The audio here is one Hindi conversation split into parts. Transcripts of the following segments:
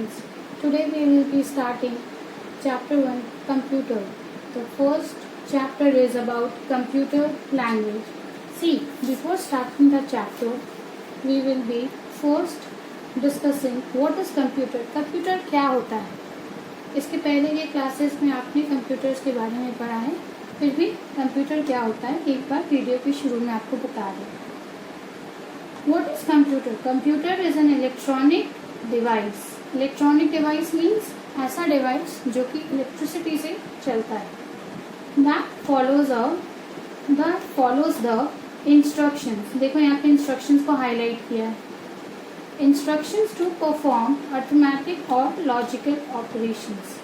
students, today we will be starting chapter 1 computer. The first chapter is about computer language. See, before starting the chapter we will be first discussing what is computer. Computer क्या होता है. इसके पहले के क्लासेस में आपने कंप्यूटर्स के बारे में पढ़ा है, फिर भी कंप्यूटर क्या होता है एक बार वीडियो के शुरू में आपको बता दें. What is computer? Computer is an electronic device. Electronic device means ऐसा डिवाइस जो कि इलेक्ट्रिसिटी से चलता है. That follows the instructions. देखो यहाँ पे instructions को highlight किया है. Instructions to perform arithmetic or logical operations.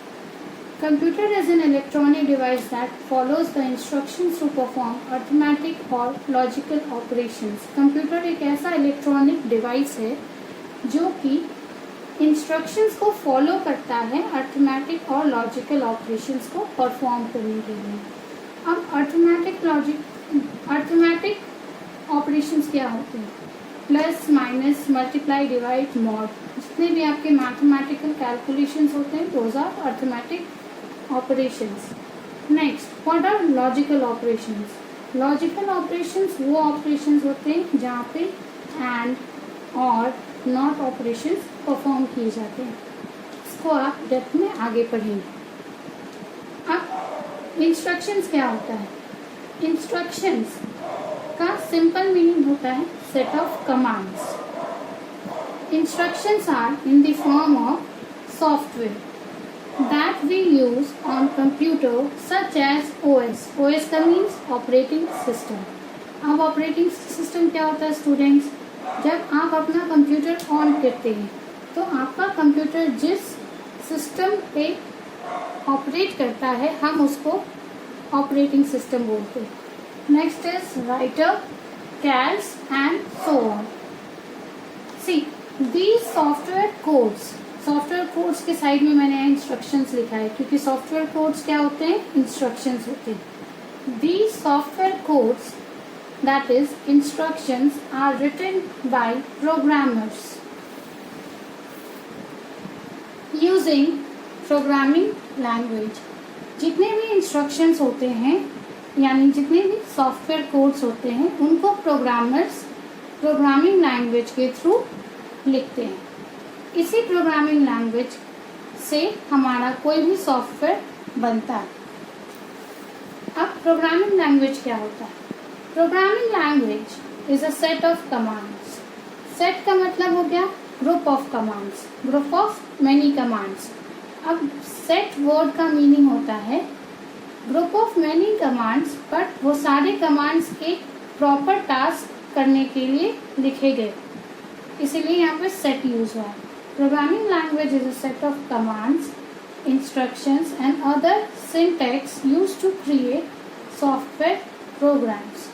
Computer is an electronic device that follows the instructions to perform arithmetic or logical operations. Computer एक ऐसा इलेक्ट्रॉनिक डिवाइस है जो कि इंस्ट्रक्शंस को फॉलो करता है अर्थमेटिक और लॉजिकल ऑपरेशंस को परफॉर्म करने के लिए. अब अर्थमेटिक ऑपरेशंस क्या होते हैं? Plus, minus, multiply, divide, mod, जितने भी आपके मैथमेटिकल कैलकुलेशंस होते हैं those are arithmetic operations. Next, what are logical operations? Logical operations वो operations होते हैं जहाँ पे and और not operations perform किए जाते हैं. इसको आप डेप्थ में आगे पढ़ेंगे. अब instructions क्या होता है? Instructions का simple meaning होता है set of commands. Instructions are in the form of software that we use on computer such as OS. OS का means operating system. अब operating system क्या होता है स्टूडेंट्स? जब आप अपना कंप्यूटर ऑन करते हैं तो आपका कंप्यूटर जिस सिस्टम पे ऑपरेट करता है हम उसको ऑपरेटिंग सिस्टम बोलते हैं. Next is writer, calls and so on. See these software codes. Software codes के साइड में मैंने इंस्ट्रक्शंस लिखा है क्योंकि सॉफ्टवेयर कोड्स क्या होते हैं? इंस्ट्रक्शंस होते हैं. These software codes that is instructions are written by programmers using programming language. जितने भी इंस्ट्रक्शंस होते हैं यानी जितने भी सॉफ्टवेयर कोड्स होते हैं उनको प्रोग्रामर्स प्रोग्रामिंग लैंग्वेज के थ्रू लिखते हैं. इसी प्रोग्रामिंग लैंग्वेज से हमारा कोई भी सॉफ्टवेयर बनता है. अब प्रोग्रामिंग लैंग्वेज क्या होता है? Programming language is a set of commands. Set का मतलब हो गया group of commands, group of many commands. अब सेट वर्ड का मीनिंग होता है group of many commands, but वो सारे कमांड्स एक प्रॉपर टास्क करने के लिए लिखे गए, इसीलिए यहाँ पे सेट यूज हुआ है. Programming language is a set of commands, instructions and other syntax used to create software programs.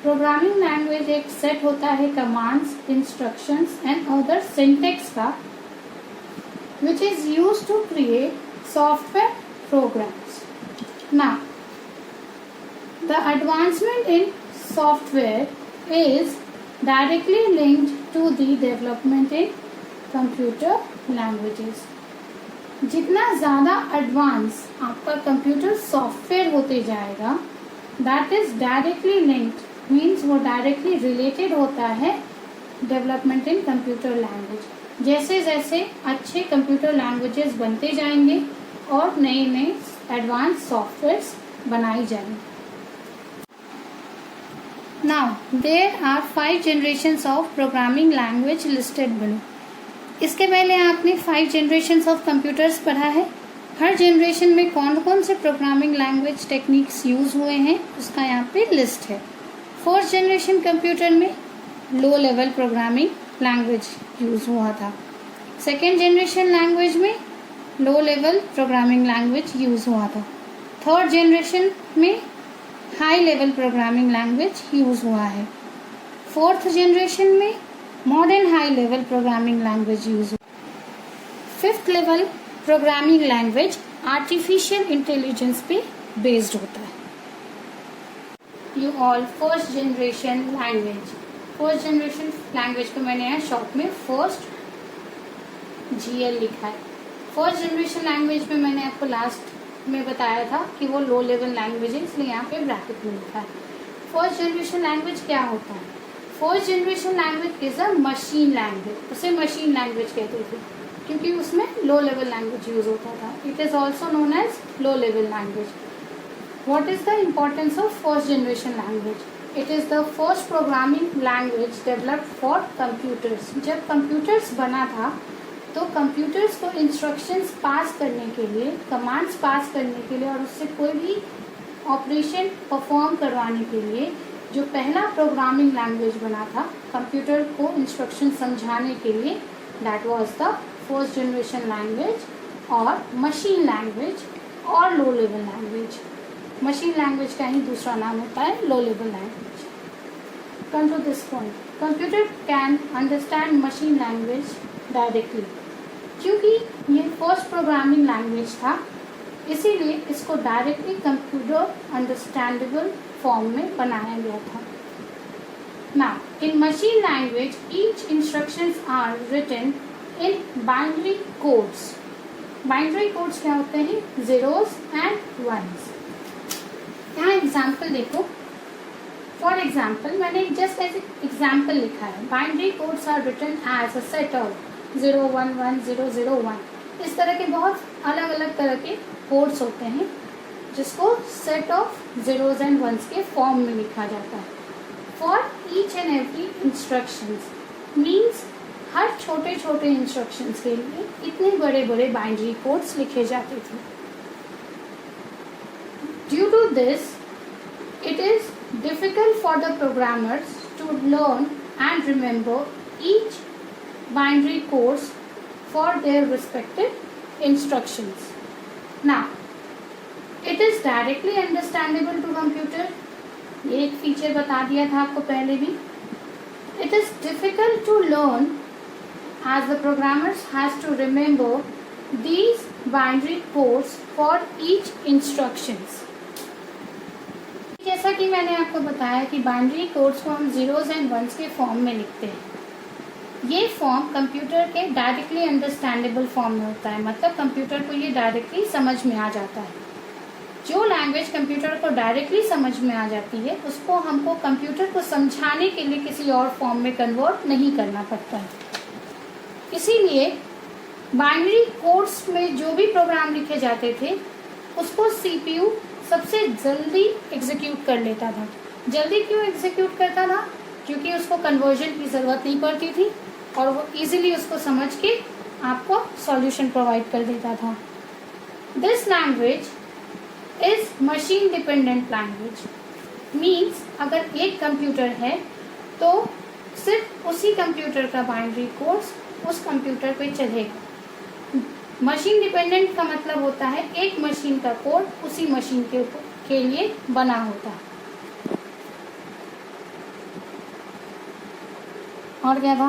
Programming language एक set होता है commands, instructions and other syntax का which is used to create software programs. Now, the advancement in software is directly linked to the development in computer languages. जितना ज़्यादा एडवांस आपका कंप्यूटर सॉफ्टवेयर होते जाएगा that is directly linked means वो डायरेक्टली रिलेटेड होता है डेवलपमेंट इन कंप्यूटर लैंग्वेज. जैसे जैसे अच्छे कंप्यूटर लैंग्वेजेस बनते जाएंगे और नए नए एडवांस सॉफ्टवेयर्स बनाई जाएंगे. Now there are 5 generations of programming language listed below. इसके पहले आपने 5 जनरेशंस ऑफ कंप्यूटर्स पढ़ा है. हर जनरेशन में कौन कौन से प्रोग्रामिंग लैंग्वेज टेक्निक्स यूज हुए हैं उसका यहाँ पे लिस्ट है. फर्स्ट जनरेशन कंप्यूटर में low level programming language use हुआ था. सेकेंड जनरेशन लैंग्वेज में low level programming language use हुआ था. थर्ड जनरेशन में high level programming language use हुआ है. फोर्थ जनरेशन में modern high level programming language use. Fifth level programming language artificial intelligence पे बेस्ड होता है. You all first generation language. First generation language को मैंने यहाँ शॉर्ट में फर्स्ट GL लिखा है. फर्स्ट जनरेशन लैंग्वेज में मैंने आपको लास्ट में बताया था कि वो लो लेवल लैंग्वेज है, इसलिए यहाँ पे ब्रैकेट में लिखा है। फर्स्ट जनरेशन लैंग्वेज क्या होता है? First generation language is a machine language, उसे मशीन लैंग्वेज कहते थे क्योंकि उसमें लो लेवल लैंग्वेज यूज होता था। It is also known as low level language. What is the importance of first generation language? It is the first programming language developed for computers. जब कंप्यूटर्स बना था तो कंप्यूटर्स को इंस्ट्रक्शंस पास करने के लिए, कमांड्स पास करने के लिए और उससे कोई भी ऑपरेशन परफॉर्म करवाने के लिए जो पहला प्रोग्रामिंग लैंग्वेज बना था कंप्यूटर को इंस्ट्रक्शन समझाने के लिए, that was the first generation language और मशीन लैंग्वेज और low level language. Machine language का ही दूसरा नाम होता है low level language. Come to this point, computer can understand machine language directly. क्योंकि ये फर्स्ट प्रोग्रामिंग लैंग्वेज था इसीलिए इसको डायरेक्टली कंप्यूटर अंडरस्टैंडेबल फॉर्म में बनाया गया था। Now in machine language each instructions are written in binary codes. Binary codes क्या होते हैं? Zeros and ones. यहाँ एग्जाम्पल देखो। फॉर एग्जाम्पल मैंने जस्ट एज एग्जाम्पल लिखा है, binary codes are written as a set of 0110001। इस तरह के बहुत अलग अलग तरह के कोड्स होते हैं जिसको set of zeros and ones के फॉर्म में लिखा जाता है। For each and every instructions means हर छोटे छोटे इंस्ट्रक्शंस के लिए इतने बड़े बड़े बाइनरी कोड्स लिखे जाते थे। Due to this it is difficult for the programmers to learn and remember each binary codes for their respective instructions. Now, it is directly understandable to computer. ये एक फीचर बता दिया था आपको पहले भी। It is difficult to learn as the programmers has to remember these binary codes for each instructions. जैसा कि मैंने आपको बताया कि बाइनरी कोड्स को हम जीरोज एंड वंस के फॉर्म में लिखते हैं। ये फॉर्म कंप्यूटर के डायरेक्टली अंडरस्टैंडेबल फॉर्म में होता है, मतलब कंप्यूटर को ये डायरेक्टली समझ में आ जाता है। जो लैंग्वेज कंप्यूटर को डायरेक्टली समझ में आ जाती है उसको हमको कंप्यूटर को समझाने के लिए किसी और फॉर्म में कन्वर्ट नहीं करना पड़ता है। इसीलिए बाइनरी कोड्स में जो भी प्रोग्राम लिखे जाते थे उसको सीपीयू सबसे जल्दी एग्जीक्यूट कर लेता था। जल्दी क्यों एग्जीक्यूट करता था? क्योंकि उसको कन्वर्जन की ज़रूरत नहीं पड़ती थी और वो इजीली उसको समझ के आपको सॉल्यूशन प्रोवाइड कर देता था। This language is machine dependent language. Means अगर एक कंप्यूटर है तो सिर्फ उसी कंप्यूटर का बाइनरी कोड्स उस कंप्यूटर पे चलेगा। मशीन डिपेंडेंट का मतलब होता है एक मशीन का कोड उसी मशीन के लिए बना होता है। और क्या था?